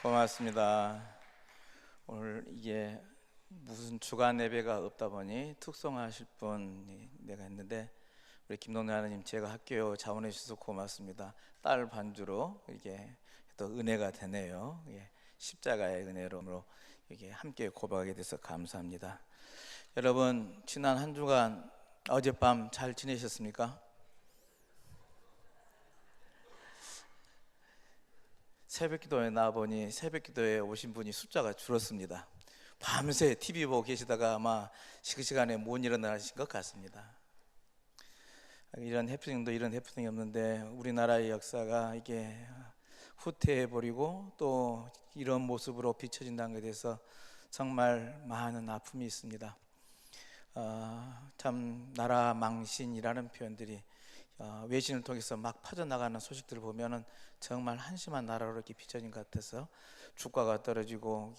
고맙습니다. 오늘 이게 무슨 주간 예배가 없다 보니 특송하실 분이 내가 했는데 우리 김동래 하나님 제가 학교 자원해 주셔서 고맙습니다. 딸 반주로 이게 또 은혜가 되네요. 십자가의 은혜로 이게 함께 고백하게 돼서 감사합니다. 여러분 지난 한 주간 어젯밤 잘 지내셨습니까? 새벽기도에 나와보니 새벽기도에 오신 분이 숫자가 줄었습니다. 밤새 TV 보고 계시다가 아마 그 시간에 못 일어나신 것 같습니다. 이런 해프닝도 이런 해프닝이 없는데 우리나라의 역사가 이게 후퇴해버리고 또 이런 모습으로 비춰진다는 것에 대해서 정말 많은 아픔이 있습니다. 참 나라 망신이라는 표현들이 외신을 통해서 막 퍼져나가는 소식들을 보면은 정말 한심한 나라로 이렇게 비춰진 것 같아서 주가가 떨어지고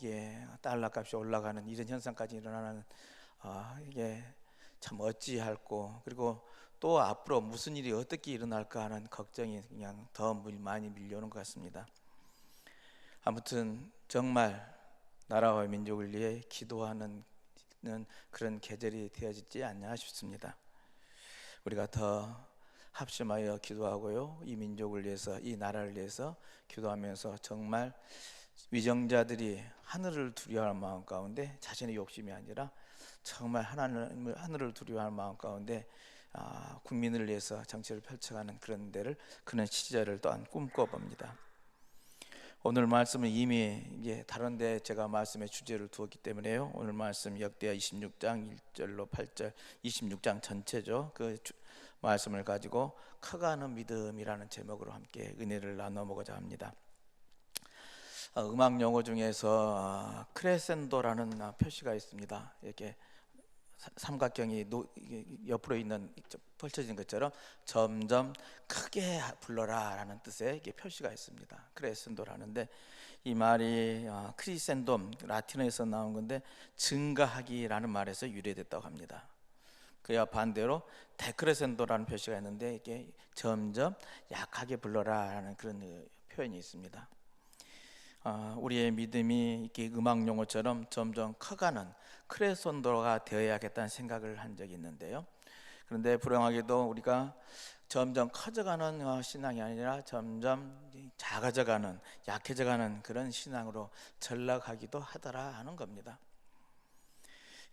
달러 값이 올라가는 이런 현상까지 일어나는 이게 참 어찌할꼬, 그리고 또 앞으로 무슨 일이 어떻게 일어날까 하는 걱정이 그냥 더 많이 밀려오는 것 같습니다. 아무튼 정말 나라와 민족을 위해 기도하는 그런 계절이 되어지지 않냐 싶습니다. 우리가 더 합심하여 기도하고요, 이 민족을 위해서, 이 나라를 위해서 기도하면서 정말 위정자들이 하늘을 두려워할 마음 가운데 자신의 욕심이 아니라 정말 하늘을 두려워할 마음 가운데 국민을 위해서 정치를 펼쳐가는 그런 시절을 또한 꿈꿔봅니다. 오늘 말씀은 이미 다른 데 제가 말씀의 주제를 두었기 때문에요. 오늘 말씀 역대하 26장 1절로 8절 26장 전체죠. 그 말씀을 가지고 커가는 믿음이라는 제목으로 함께 은혜를 나눠보고자 합니다. 음악 용어 중에서 크레센도라는 표시가 있습니다. 이렇게 삼각형이 옆으로 있는 펼쳐진 것처럼 점점 크게 불러라 라는 뜻의 표시가 있습니다. 크레센도라는데 이 말이 크리센돔, 라틴어에서 나온 건데 증가하기라는 말에서 유래됐다고 합니다. 그와 반대로 데크레센도라는 표시가 있는데 이게 점점 약하게 불러라 라는 그런 표현이 있습니다. 우리의 믿음이 이렇게 음악 용어처럼 점점 커가는 크레센도가 되어야겠다는 생각을 한 적이 있는데요. 그런데 불행하게도 우리가 점점 커져가는 신앙이 아니라 점점 작아져가는, 약해져가는 그런 신앙으로 전락하기도 하더라 하는 겁니다.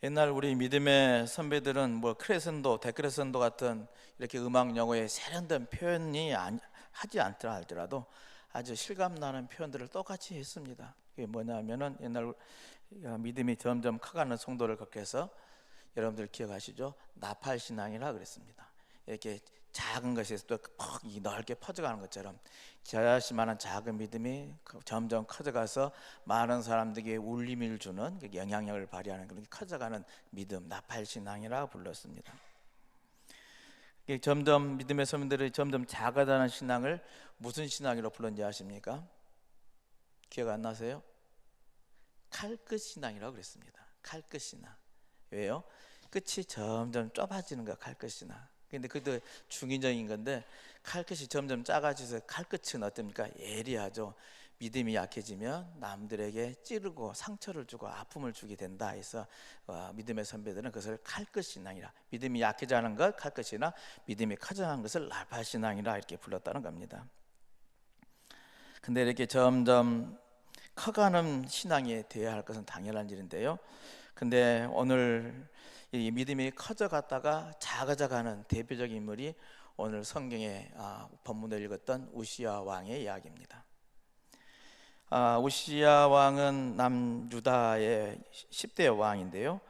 옛날 우리 믿음의 선배들은 크레센도, 데크레센도 같은 이렇게 음악 용어의 세련된 표현이 하지 않더라 할지라도 아주 실감나는 표현들을 똑같이 했습니다. 그게 뭐냐면은 옛날 믿음이 점점 커가는 성도를 걱해서 여러분들 기억하시죠? 나팔신앙이라 그랬습니다. 이렇게 작은 것에서 또 넓게 퍼져가는 것처럼 겨자씨만한 작은 믿음이 점점 커져가서 많은 사람들에게 울림을 주는 영향력을 발휘하는 그런 커져가는 믿음, 나팔신앙이라고 불렀습니다. 점점 믿음의 선배들이 점점 작아지는 신앙을 무슨 신앙이라고 불렀는지 아십니까? 기억 안 나세요? 칼끝신앙이라고 그랬습니다. 칼끝신앙. 왜요? 끝이 점점 좁아지는 거야, 칼끝신앙. 근데 그것도 중의적인 건데 칼끝이 점점 작아져서 칼끝은 어떻습니까? 예리하죠. 믿음이 약해지면 남들에게 찌르고 상처를 주고 아픔을 주게 된다 해서 믿음의 선배들은 그것을 칼끝신앙이라, 믿음이 약해지는 것 칼끝이나 믿음이 커져가는 것을 나팔신앙이라 이렇게 불렀다는 겁니다. 근데 이렇게 점점 커가는 신앙이 되어야 할 것은 당연한 일인데요. 근데 오늘 이 믿음이 커져갔다가 작아져가는 대표적인 인물이 오늘 성경의 본문을 읽었던 우시야 왕의 이야기입니다. 우시야 왕은 남유다의 10대 왕인데요.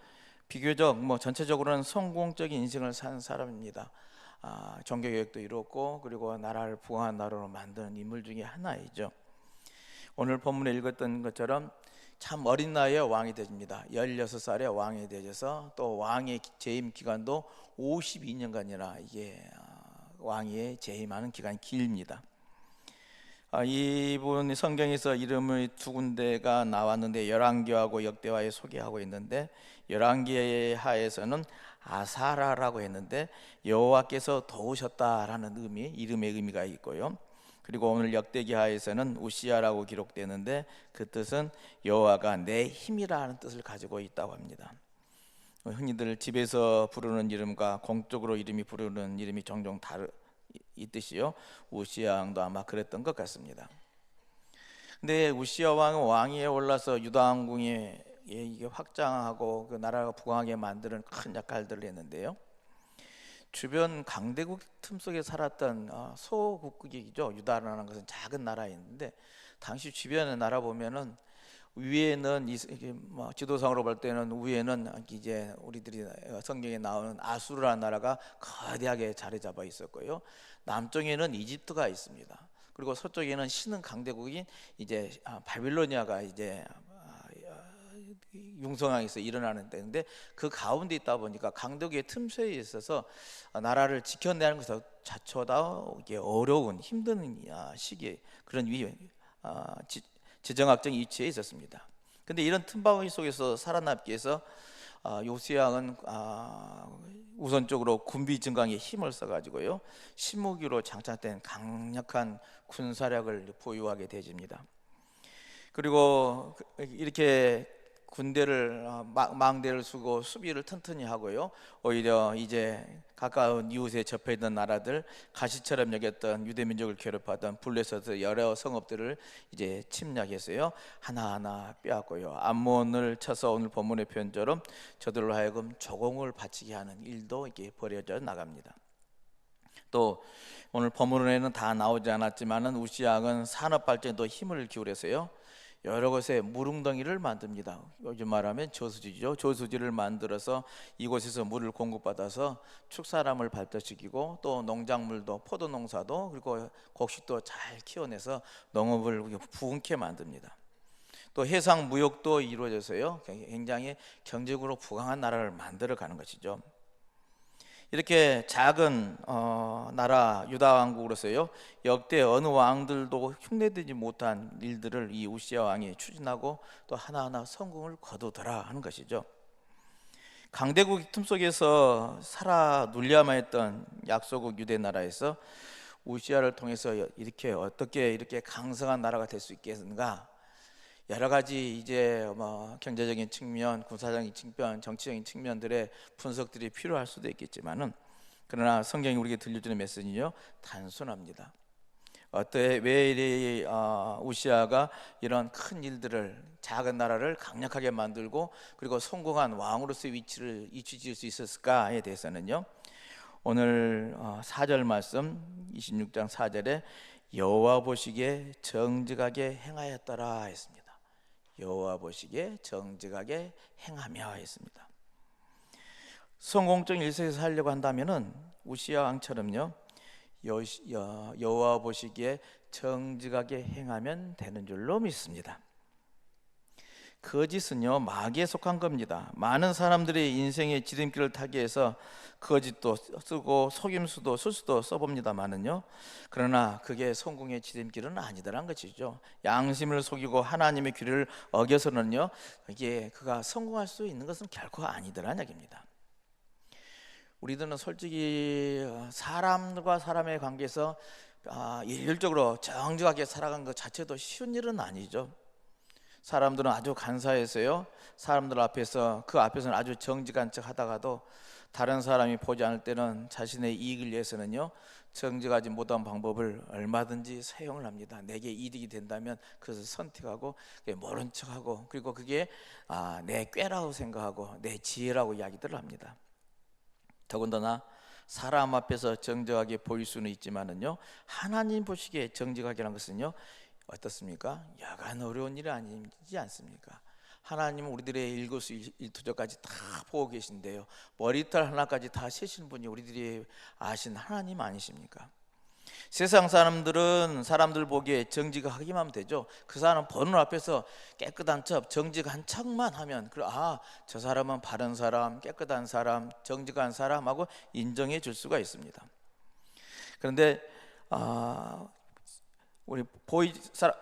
비교적 전체적으로는 성공적인 인생을 산 사람입니다. 종교개혁도 이뤘고 그리고 나라를 부강한 나라로 만드는 인물 중에 하나이죠. 오늘 본문에 읽었던 것처럼 참 어린 나이에 왕이 되집니다. 16살에 왕이 되셔서 또 왕의 재임 기간도 52년간이나 이게 왕위에 재임하는 기간이 길입니다. 이분 성경에서 이름이 두 군데가 나왔는데 열왕기하고 역대하에 소개하고 있는데 열왕기 하에서는 아사라라고 했는데 여호와께서 도우셨다라는 이름의 의미가 있고요. 그리고 오늘 역대기하에서는 우시야라고 기록되는데 그 뜻은 여호와가 내 힘이라는 뜻을 가지고 있다고 합니다. 흔히들 집에서 부르는 이름과 공적으로 이름이 부르는 이름이 종종 있듯이요. 우시야 왕도 아마 그랬던 것 같습니다. 근데 우시야 왕은 왕위에 올라서 유다 왕궁에 이게 확장하고 그 나라가 부강하게 만드는 큰 역할들을 했는데요. 주변 강대국 틈 속에 살았던 소국국이죠. 유다라는 것은 작은 나라였는데 당시 주변의 나라 보면은 위에는 이게 지도상으로 볼 때는 위에는 이제 우리들이 성경에 나오는 아수르라는 나라가 거대하게 자리 잡아 있었고요. 남쪽에는 이집트가 있습니다. 그리고 서쪽에는 신흥 강대국인 이제 바빌로니아가 이제 융성항에서 일어나는 때인데 그 가운데 있다 보니까 강대국의 틈새에 있어서 나라를 지켜내는 것은 자초다 이게 어려운 힘든 시기에 그런 지정학적 위치에 있었습니다. 근데 이런 틈바구니 속에서 살아남기 위해서 요시야 왕은 우선적으로 군비 증강에 힘을 써가지고요 신무기로 장착된 강력한 군사력을 보유하게 되집니다. 그리고 이렇게 군대를 망대를 쓰고 수비를 튼튼히 하고요. 오히려 이제 가까운 이웃에 접해 있던 나라들 가시처럼 여겼던 유대 민족을 괴롭하던 블레셋 여러 성읍들을 이제 침략했어요. 하나하나 빼앗고요. 암몬을 쳐서 오늘 본문의 표현처럼 저들로 하여금 조공을 바치게 하는 일도 이게 벌여져 나갑니다. 또 오늘 본문에는 다 나오지 않았지만은 우시야 왕은 산업 발전에도 힘을 기울여서요. 여러 곳에 무릉덩이를 만듭니다. 요즘 말하면 저수지죠. 저수지를 만들어서 이곳에서 물을 공급받아서 축사람을 발달시키고 또 농작물도 포도 농사도 그리고 곡식도 잘 키워내서 농업을 부흥케 만듭니다. 또 해상 무역도 이루어져서요. 굉장히 경제적으로 부강한 나라를 만들어 가는 것이죠. 이렇게 작은 나라 유다 왕국으로서요 역대 어느 왕들도 흉내되지 못한 일들을 이 우시야 왕이 추진하고 또 하나하나 성공을 거두더라 하는 것이죠. 강대국 틈 속에서 살아 눌려야만 했던 약소국 유대 나라에서 우시야를 통해서 어떻게 이렇게 강성한 나라가 될 수 있겠는가? 여러 가지 이제 경제적인 측면, 군사적인 측면, 정치적인 측면들의 분석들이 필요할 수도 있겠지만은 그러나 성경이 우리에게 들려주는 메시지는요 단순합니다. 왜 우시야가 이런 큰 일들을 작은 나라를 강력하게 만들고 그리고 성공한 왕으로서의 위치를 지을 수 있었을까에 대해서는요 오늘 4절 말씀 26장 4절에 여호와 보시기에 정직하게 행하였더라 했습니다. 여호와 보시기에 정직하게 행하며 했습니다. 성공적인 일생에서 살려고 한다면은 우시야 왕처럼요 여호와 보시기에 정직하게 행하면 되는 줄로 믿습니다. 거짓은요 마귀에 속한 겁니다. 많은 사람들이 인생의 지름길을 타기 위해서 거짓도 쓰고 속임수도 술수도 써봅니다만은요 그러나 그게 성공의 지름길은 아니더란 것이죠. 양심을 속이고 하나님의 규례를 어겨서는요 이게 그가 성공할 수 있는 것은 결코 아니더란 얘기입니다. 우리들은 솔직히 사람과 사람의 관계에서 일률적으로 정직하게 살아가는 것 자체도 쉬운 일은 아니죠. 사람들은 아주 간사해서요 사람들 앞에서 그 앞에서는 아주 정직한 척 하다가도 다른 사람이 보지 않을 때는 자신의 이익을 위해서는요 정직하지 못한 방법을 얼마든지 사용을 합니다. 내게 이득이 된다면 그것을 선택하고 모른 척하고 그리고 그게 내 꾀라고 생각하고 내 지혜라고 이야기들을 합니다. 더군다나 사람 앞에서 정직하게 보일 수는 있지만은요 하나님 보시기에 정직하게라는 것은요 어떻습니까? 여간 어려운 일이 아니지 않습니까? 하나님은 우리들의 일거수일투족까지 다 보고 계신데요 머리털 하나까지 다 세시는 분이 우리들이 아신 하나님 아니십니까? 세상 사람들은 사람들 보기에 정직하기만 하면 되죠. 그 사람 보는 앞에서 깨끗한 척 정직한 척만 하면 저 사람은 바른 사람, 깨끗한 사람, 정직한 사람하고 인정해 줄 수가 있습니다. 그런데 우리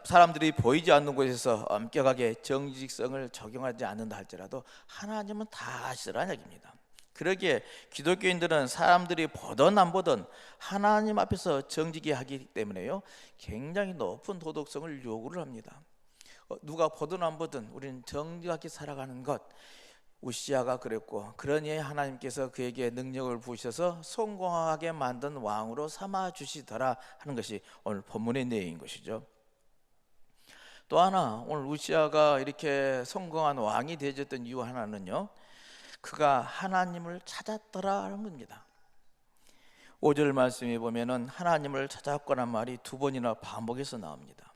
사람들이 보이지 않는 곳에서 엄격하게 정직성을 적용하지 않는다 할지라도 하나님은 다 아시라는 얘기입니다. 그러기에 기독교인들은 사람들이 보든 안 보든 하나님 앞에서 정직히 하기 때문에요, 굉장히 높은 도덕성을 요구를 합니다. 누가 보든 안 보든 우리는 정직하게 살아가는 것, 우시아가 그랬고, 그러니 하나님께서 그에게 능력을 부으셔서 성공하게 만든 왕으로 삼아 주시더라 하는 것이 오늘 본문의 내용인 것이죠. 또 하나, 오늘 우시아가 이렇게 성공한 왕이 되어졌던 이유 하나는요, 그가 하나님을 찾았더라 하는 겁니다. 5절 말씀에 보면은 하나님을 찾았거란 말이 두 번이나 반복해서 나옵니다.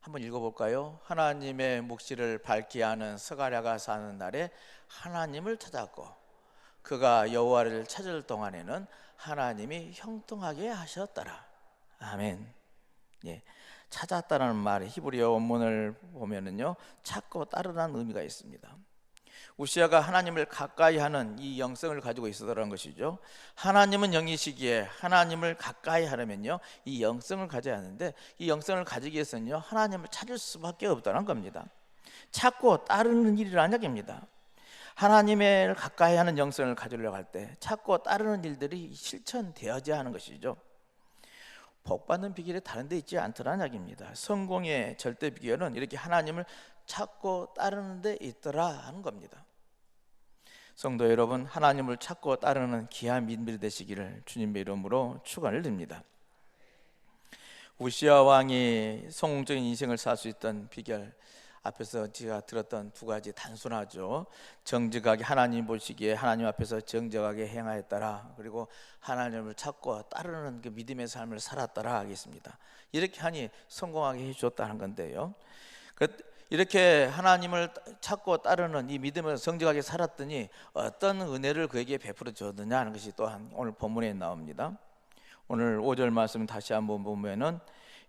한번 읽어볼까요? 하나님의 묵시를 밝게 하는 스가랴가 사는 날에 하나님을 찾았고, 그가 여호와를 찾을 동안에는 하나님이 형통하게 하셨더라. 아멘. 예, 찾았다는 말이 히브리어 원문을 보면은요, 찾고 따르라는 의미가 있습니다. 우시아가 하나님을 가까이 하는 이 영성을 가지고 있었다는 것이죠. 하나님은 영이시기에 하나님을 가까이 하려면요, 이 영성을 가져야 하는데, 이 영성을 가지기 위해서는요, 하나님을 찾을 수밖에 없다는 겁니다. 찾고 따르는 일이라는 얘기입니다. 하나님을 가까이 하는 영성을 가지려고 할 때 찾고 따르는 일들이 실천되어져야 하는 것이죠. 복받는 비결이 다른 데 있지 않더라는 이야기입니다. 성공의 절대 비결은 이렇게 하나님을 찾고 따르는 데 있더라 하는 겁니다. 성도 여러분, 하나님을 찾고 따르는 귀한 믿음이 되시기를 주님의 이름으로 축원을 드립니다. 우시아 왕이 성공적인 인생을 살 수 있던 비결, 앞에서 제가 들었던 두 가지 단순하죠. 정직하게 하나님 보시기에 하나님 앞에서 정직하게 행하였더라, 그리고 하나님을 찾고 따르는 그 믿음의 삶을 살았더라 하겠습니다. 이렇게 하니 성공하게 해주었다는 건데요, 이렇게 하나님을 찾고 따르는 이 믿음을 정직하게 살았더니 어떤 은혜를 그에게 베풀어 줬느냐 하는 것이 또한 오늘 본문에 나옵니다. 오늘 5절 말씀 다시 한번 보면은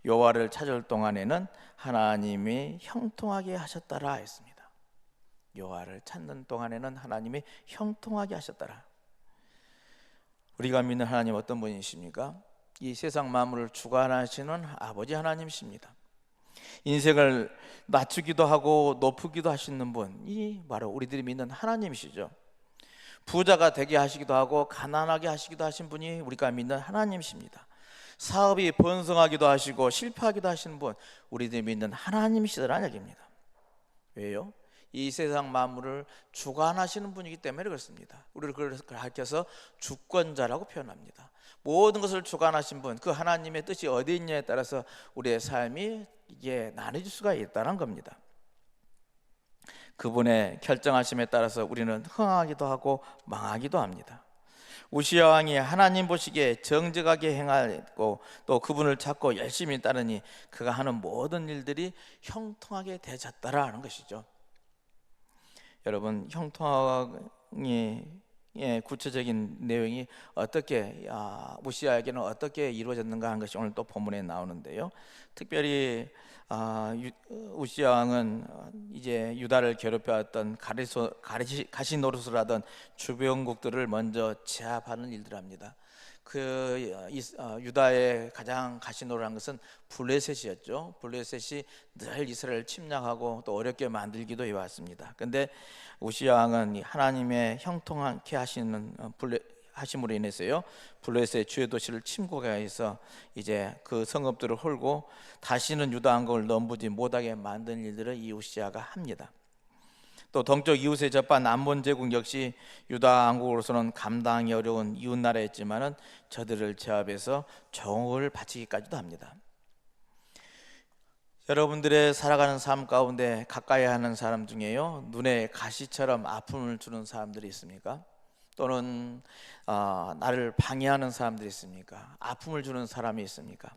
여호와를 찾을 동안에는 하나님이 형통하게 하셨더라 했습니다. 여호와를 찾는 동안에는 하나님이 형통하게 하셨더라. 우리가 믿는 하나님 어떤 분이십니까? 이 세상 만물을 주관하시는 아버지 하나님이십니다. 인생을 낮추기도 하고 높이기도 하시는 분이 바로 우리들이 믿는 하나님이시죠. 부자가 되게 하시기도 하고 가난하게 하시기도 하신 분이 우리가 믿는 하나님이십니다. 사업이 번성하기도 하시고 실패하기도 하시는 분, 우리들이 믿는 하나님이시더라는 얘기입니다. 왜요? 이 세상 만물을 주관하시는 분이기 때문에 그렇습니다. 우리를 가르쳐서 주권자라고 표현합니다. 모든 것을 주관하신 분, 그 하나님의 뜻이 어디 있냐에 따라서 우리의 삶이 이게 나눠질 수가 있다는 겁니다. 그분의 결정하심에 따라서 우리는 흥하기도 하고 망하기도 합니다. 우시아 왕이 하나님 보시기에 정직하게 행하고 또 그분을 찾고 열심히 따르니 그가 하는 모든 일들이 형통하게 되졌다라는 것이죠. 여러분, 형통하게 구체적인 내용이 어떻게 우시아에게는 어떻게 이루어졌는가 하는 것이 오늘 또 본문에 나오는데요. 특별히 우시아 왕은 이제 유다를 괴롭혀왔던 가시 노릇을 하던 주변국들을 먼저 제압하는 일들을 합니다. 유다의 가장 가시노릇한 것은 블레셋이었죠. 블레셋이 늘 이스라엘을 침략하고 또 어렵게 만들기도 해왔습니다. 그런데 우시아 왕은 하나님의 형통하게 하심으로 인해서요, 블레셋의 주요 도시를 침공해서 이제 그 성읍들을 헐고 다시는 유다 왕국을 넘보지 못하게 만든 일들을 이 우시아가 합니다. 또 동쪽 이웃에 접한 남본 제국 역시 유다 왕국으로서는 감당하기 어려운 이웃 나라였지만은 저들을 제압해서 종을 바치기까지도 합니다. 여러분들의 살아가는 삶 가운데 가까이 하는 사람 중에요, 눈에 가시처럼 아픔을 주는 사람들이 있습니까? 또는 나를 방해하는 사람들이 있습니까? 아픔을 주는 사람이 있습니까?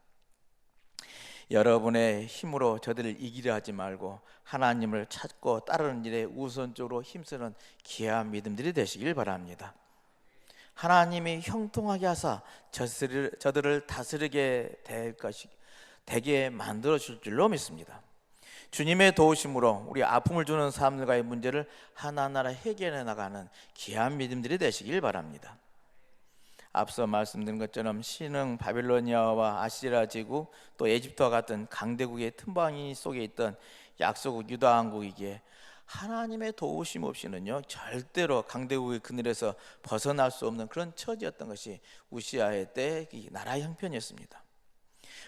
여러분의 힘으로 저들을 이기려 하지 말고 하나님을 찾고 따르는 일에 우선적으로 힘쓰는 귀한 믿음들이 되시길 바랍니다. 하나님이 형통하게 하사 저들을 다스리게 되게 만들어 줄 줄로 믿습니다. 주님의 도우심으로 우리 아픔을 주는 사람들과의 문제를 하나하나 해결해 나가는 귀한 믿음들이 되시길 바랍니다. 앞서 말씀드린 것처럼 신흥 바빌로니아와 아시리아 제국, 또 에집트와 같은 강대국의 틈바구니 속에 있던 약소국 유다 왕국이기에 하나님의 도우심 없이는요 절대로 강대국의 그늘에서 벗어날 수 없는 그런 처지였던 것이 우시아의 때 나라의 형편이었습니다.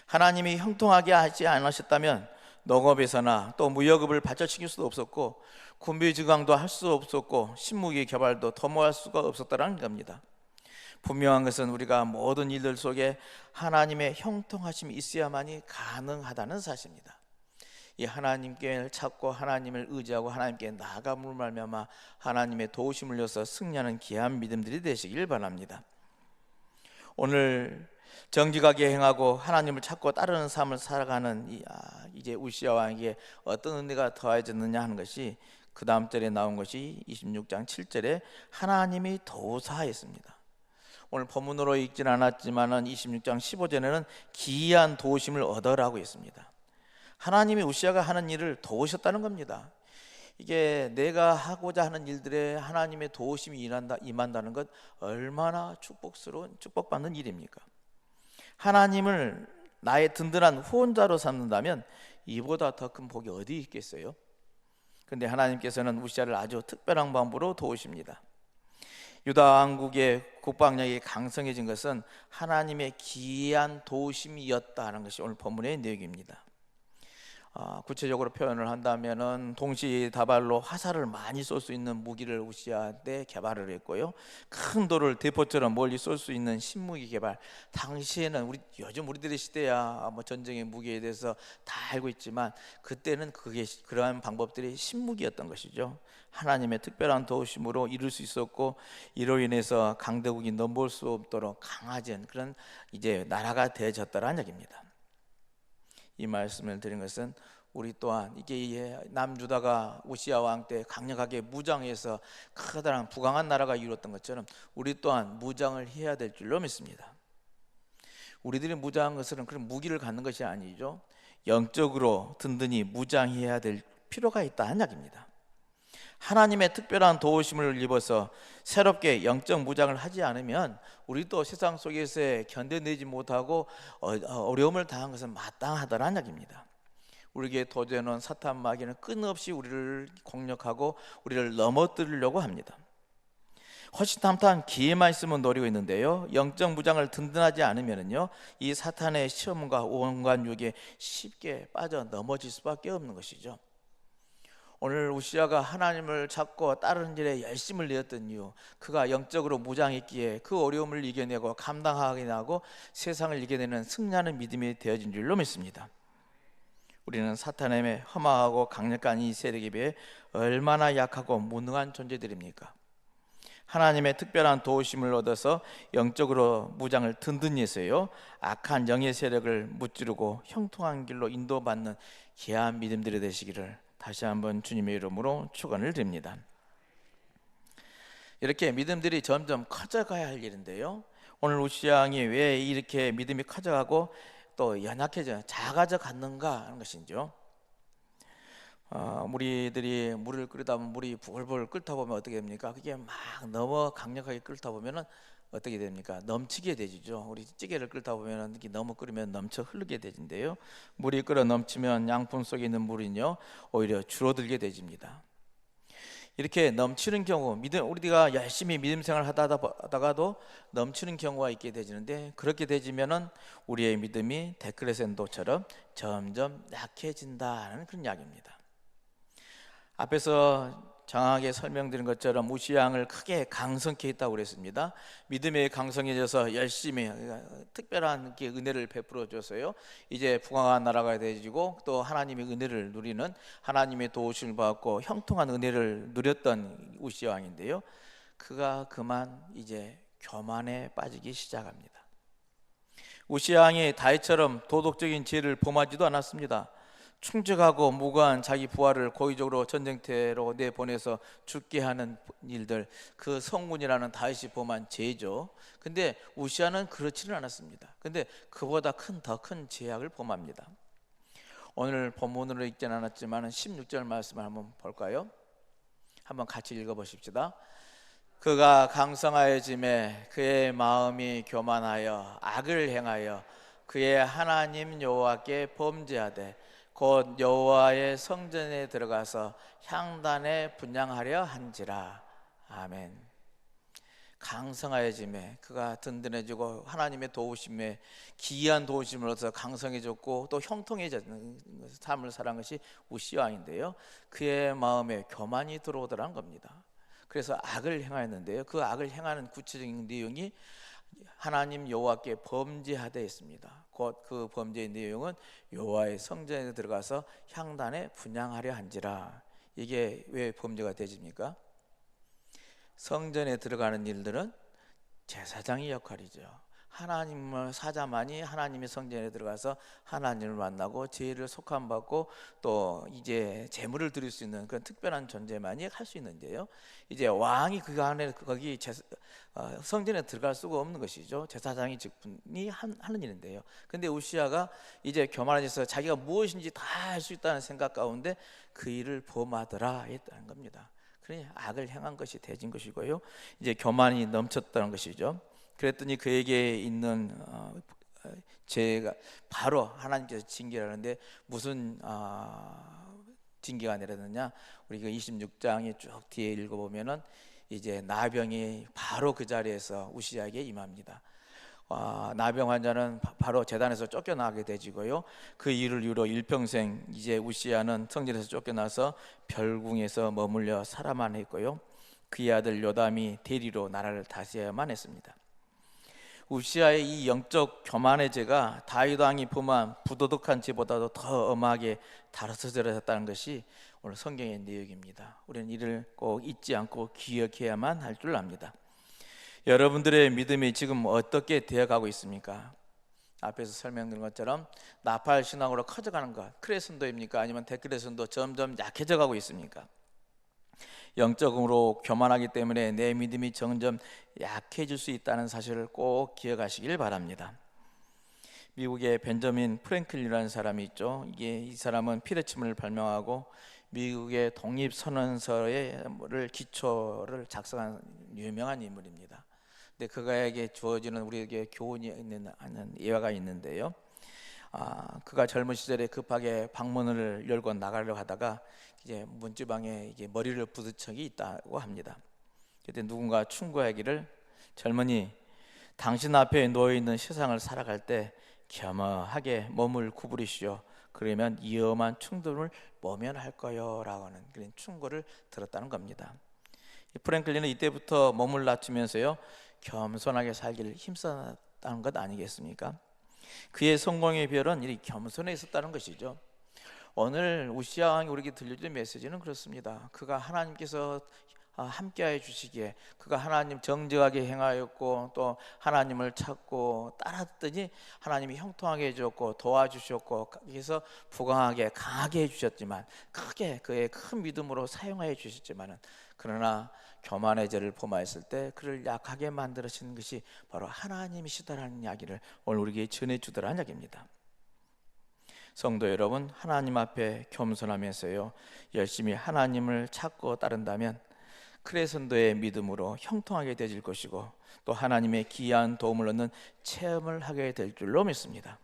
하나님이 형통하게 하지 않으셨다면 농업에서나 또 무역업을 발전시킬 수도 없었고 군비증강도 할 수 없었고 신무기 개발도 도모할 수가 없었다는 겁니다. 분명한 것은 우리가 모든 일들 속에 하나님의 형통하심이 있어야만이 가능하다는 사실입니다. 이 하나님께 찾고 하나님을 의지하고 하나님께 나아감으로 말미암아 하나님의 도우심을 얻어서 승리하는 귀한 믿음들이 되시길 바랍니다. 오늘 정직하게 행하고 하나님을 찾고 따르는 삶을 살아가는 이제 우시아 왕에게 어떤 은혜가 더해졌느냐 하는 것이 그 다음 절에 나온 것이 26장 7절에 하나님이 도우사하였습니다. 오늘 본문으로 읽진 않았지만은 26장 15절에는 기이한 도우심을 얻으라고 했습니다. 하나님이 우시아가 하는 일을 도우셨다는 겁니다. 이게 내가 하고자 하는 일들에 하나님의 도우심이 임한다는 것 얼마나 축복스러운 축복받는 일입니까? 하나님을 나의 든든한 후원자로 삼는다면 이보다 더 큰 복이 어디 있겠어요? 그런데 하나님께서는 우시아를 아주 특별한 방법으로 도우십니다. 유다 왕국의 국방력이 강성해진 것은 하나님의 기이한 도우심이었다는 것이 오늘 본문의 내용입니다. 구체적으로 표현을 한다면은 동시다발로 화살을 많이 쏠 수 있는 무기를 우시아 때 개발을 했고요. 큰 돌을 대포처럼 멀리 쏠 수 있는 신무기 개발. 당시에는 요즘 우리들의 시대야 전쟁의 무기에 대해서 다 알고 있지만 그때는 그러한 방법들이 신무기였던 것이죠. 하나님의 특별한 도우심으로 이룰 수 있었고 이로 인해서 강대국이 넘볼 수 없도록 강화된 그런 이제 나라가 되어졌다라는 얘기입니다. 이 말씀을 드린 것은 우리 또한 이게 남유다가 우시아 왕 때 강력하게 무장해서 커다란 부강한 나라가 이루었던 것처럼 우리 또한 무장을 해야 될 줄로 믿습니다. 우리들이 무장한 것은 그런 무기를 갖는 것이 아니죠. 영적으로 든든히 무장해야 될 필요가 있다는 이야기입니다. 하나님의 특별한 도우심을 입어서 새롭게 영적 무장을 하지 않으면 우리도 세상 속에서 견뎌내지 못하고 어려움을 당한 것은 마땅하다는 이야기입니다. 우리에게 도전한 사탄 마귀는 끊임없이 우리를 공격하고 우리를 넘어뜨리려고 합니다. 허심탄회한 기회만 있으면 노리고 있는데요, 영적 무장을 든든하지 않으면요 이 사탄의 시험과 온갖 유혹에 쉽게 빠져 넘어질 수밖에 없는 것이죠. 오늘 우시아가 하나님을 찾고 따르는 일에 열심을 내었던 이유, 그가 영적으로 무장했기에 그 어려움을 이겨내고 감당하게 하고 세상을 이겨내는 승리하는 믿음이 되어진 줄로 믿습니다. 우리는 사탄의 험악하고 강력한 이 세력에 비해 얼마나 약하고 무능한 존재들입니까? 하나님의 특별한 도우심을 얻어서 영적으로 무장을 든든히 해서요 악한 영의 세력을 무찌르고 형통한 길로 인도받는 귀한 믿음들이 되시기를 다시 한번 주님의 이름으로 축원을 드립니다. 이렇게 믿음들이 점점 커져가야 할 일인데요, 오늘 우시아 왕이 왜 이렇게 믿음이 커져가고 또 연약해져 작아져 갔는가 하는 것이죠. 우리들이 물을 끓이다 보면 물이 불불 끓다 보면 어떻게 됩니까? 그게 막 너무 강력하게 끓다 보면은 어떻게 됩니까? 넘치게 되죠. 우리 찌개를 끓다 보면은 이게 너무 끓으면 넘쳐 흐르게 되는데요. 물이 끓어 넘치면 양푼 속에 있는 물은요 오히려 줄어들게 되집니다. 이렇게 넘치는 경우, 우리가 열심히 믿음 생활을 하다가도 넘치는 경우가 있게 되지는데, 그렇게 되지면은 우리의 믿음이 데크레센도처럼 점점 약해진다는 그런 이야기입니다. 앞에서 정확하게 설명드린 것처럼 우시아 왕을 크게 강성케 했다고 그랬습니다. 믿음이 강성해져서 열심히 특별한 은혜를 베풀어 줘서요 이제 부강한 나라가 되어지고 또 하나님의 은혜를 누리는, 하나님의 도우심을 받고 형통한 은혜를 누렸던 우시아 왕인데요, 그가 그만 이제 교만에 빠지기 시작합니다. 우시아 왕이 다윗처럼 도덕적인 죄를 범하지도 않았습니다. 충직하고 무고한 자기 부하를 고의적으로 전쟁터로 내보내서 죽게 하는 일들, 그 성군이라는 다윗이 범한 죄죠. 근데 우시아는 그렇지는 않았습니다. 근데 그보다 더 큰 죄악을 범합니다. 오늘 본문으로 읽지는 않았지만 16절 말씀을 한번 볼까요? 한번 같이 읽어보십시다. 그가 강성하여짐에 그의 마음이 교만하여 악을 행하여 그의 하나님 여호와께 범죄하되 곧 여호와의 성전에 들어가서 향단에 분향하려 한지라. 아멘. 강성하여짐에 그가 든든해지고 하나님의 도우심에 기이한 도우심을 얻어서 강성해졌고 또 형통해졌는 삶을 살아간 것이 우시야 왕인데요, 그의 마음에 교만이 들어오더란 겁니다. 그래서 악을 행하였는데요, 그 악을 행하는 구체적인 내용이 하나님 여호와께 범죄하되 있습니다. 곧 그 범죄의 내용은 여호와의 성전에 들어가서 향단에 분향하려 한지라. 이게 왜 범죄가 되집니까? 성전에 들어가는 일들은 제사장의 역할이죠. 하나님을 사자만이 하나님의 성전에 들어가서 하나님을 만나고 죄를 속함받고 또 이제 제물을 드릴 수 있는 그런 특별한 존재만이 할 수 있는데요, 이제 왕이 그 안에 거기 성전에 들어갈 수가 없는 것이죠. 제사장의 직분이 하는 일인데요, 근데 우시야가 이제 교만해져서 자기가 무엇인지 다 할 수 있다는 생각 가운데 그 일을 범하더라 했다는 겁니다. 그러니 악을 행한 것이 대진 것이고요, 이제 교만이 넘쳤다는 것이죠. 그랬더니 그에게 있는 죄가 바로 하나님께서 징계를 하는데 무슨 징계가 내렸느냐, 우리가 26장에 쭉 뒤에 읽어보면은 이제 나병이 바로 그 자리에서 우시야에게 임합니다. 나병 환자는 바로 제단에서 쫓겨나게 되지고요, 그 일을 이유로 일평생 이제 우시야는 성전에서 쫓겨나서 별궁에서 머물려 살아만 했고요, 그의 아들 요담이 대리로 나라를 다스려야만 했습니다. 우시야의 이 영적 교만의 죄가 다윗 왕이 범한 부도덕한 죄보다도 더 엄하게 다뤄졌다는 것이 오늘 성경의 내용입니다. 우리는 이를 꼭 잊지 않고 기억해야만 할 줄 압니다. 여러분들의 믿음이 지금 어떻게 되어가고 있습니까? 앞에서 설명드린 것처럼 나팔 신앙으로 커져가는 것, 크레선도입니까? 아니면 데크레선도 점점 약해져 가고 있습니까? 영적으로 교만하기 때문에 내 믿음이 점점 약해질 수 있다는 사실을 꼭 기억하시길 바랍니다. 미국의 벤저민 프랭클린이라는 사람이 있죠. 이 사람은 피레침을 발명하고 미국의 독립선언서를 기초를 작성한 유명한 인물입니다. 근데 그가에게 주어지는 우리에게 교훈이 있는 예화가 있는데요, 그가 젊은 시절에 급하게 방문을 열고 나가려고 하다가 이제 문지방에 이게 머리를 부딪힌 적이 있다고 합니다. 그때 누군가 충고하기를, 젊은이, 당신 앞에 놓여 있는 세상을 살아갈 때 겸허하게 몸을 구부리시오. 그러면 위험한 충돌을 모면할 거요라고 하는 그런 충고를 들었다는 겁니다. 프랭클린은 이때부터 몸을 낮추면서요, 겸손하게 살기를 힘썼다는 것 아니겠습니까? 그의 성공의 별은 이 겸손에 있었다는 것이죠. 오늘 우시야 왕이 우리에게 들려주는 메시지는 그렇습니다. 그가 하나님께서 함께하여 주시기에 그가 하나님 정직하게 행하였고 또 하나님을 찾고 따랐더니 하나님이 형통하게 해주셨고 도와주셨고 그래서 부강하게 강하게 해주셨지만, 크게 그의 큰 믿음으로 사용하여 주셨지만은, 그러나 교만의 죄를 범하였을 때 그를 약하게 만들으시는 것이 바로 하나님이시다라는 이야기를 오늘 우리에게 전해주더라는 이야기입니다. 성도 여러분, 하나님 앞에 겸손하면서요 열심히 하나님을 찾고 따른다면 크레선도의 믿음으로 형통하게 되질 것이고 또 하나님의 귀한 도움을 얻는 체험을 하게 될 줄로 믿습니다.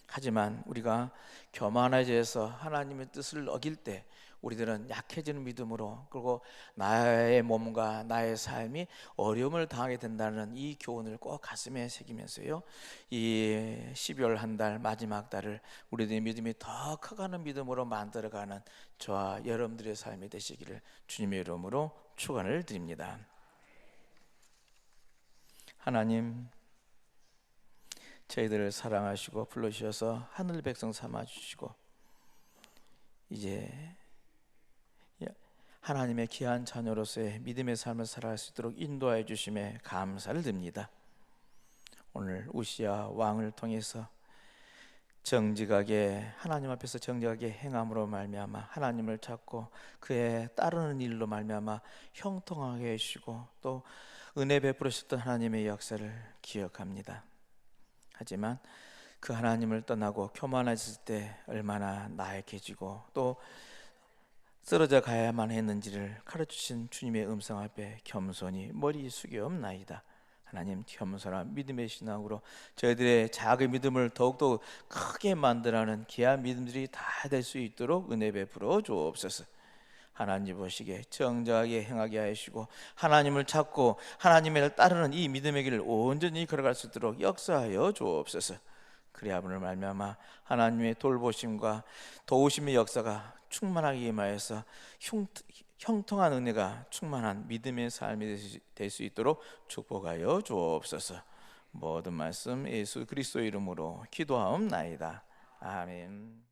하지만 우리가 교만해져서 하나님의 뜻을 어길 때 우리들은 약해지는 믿음으로, 그리고 나의 몸과 나의 삶이 어려움을 당하게 된다는 이 교훈을 꼭 가슴에 새기면서요, 이 12월 한 달 마지막 달을 우리들의 믿음이 더 커가는 믿음으로 만들어가는 저와 여러분들의 삶이 되시기를 주님의 이름으로 축원을 드립니다. 하나님, 저희들을 사랑하시고 불러주셔서 하늘 백성 삼아주시고 이제 하나님의 귀한 자녀로서의 믿음의 삶을 살아갈 수 있도록 인도하여 주심에 감사를 드립니다. 오늘 우시야 왕을 통해서 정직하게 하나님 앞에서 정직하게 행함으로 말미암아 하나님을 찾고 그에 따르는 일로 말미암아 형통하게 해주시고 또 은혜 베풀으셨던 하나님의 역사를 기억합니다. 하지만 그 하나님을 떠나고 교만해질 때 얼마나 나약해지고 또 쓰러져 가야만 했는지를 가르치신 주님의 음성 앞에 겸손히 머리 숙여옵나이다. 하나님 겸손한 믿음의 신앙으로 저희들의 작은 믿음을 더욱더 크게 만들어가는 귀한 믿음들이 다 될 수 있도록 은혜 베풀어 주옵소서. 하나님 보시기에 정정하게 행하게 하시고 하나님을 찾고 하나님을 따르는 이 믿음의 길을 온전히 걸어갈 수 있도록 역사하여 주옵소서. 그리하므로 말미암아 하나님의 돌보심과 도우심의 역사가 충만하게 임하여서 형통한 은혜가 충만한 믿음의 삶이 될 수 있도록 축복하여 주옵소서. 모든 말씀 예수 그리스도 이름으로 기도하옵나이다. 아멘.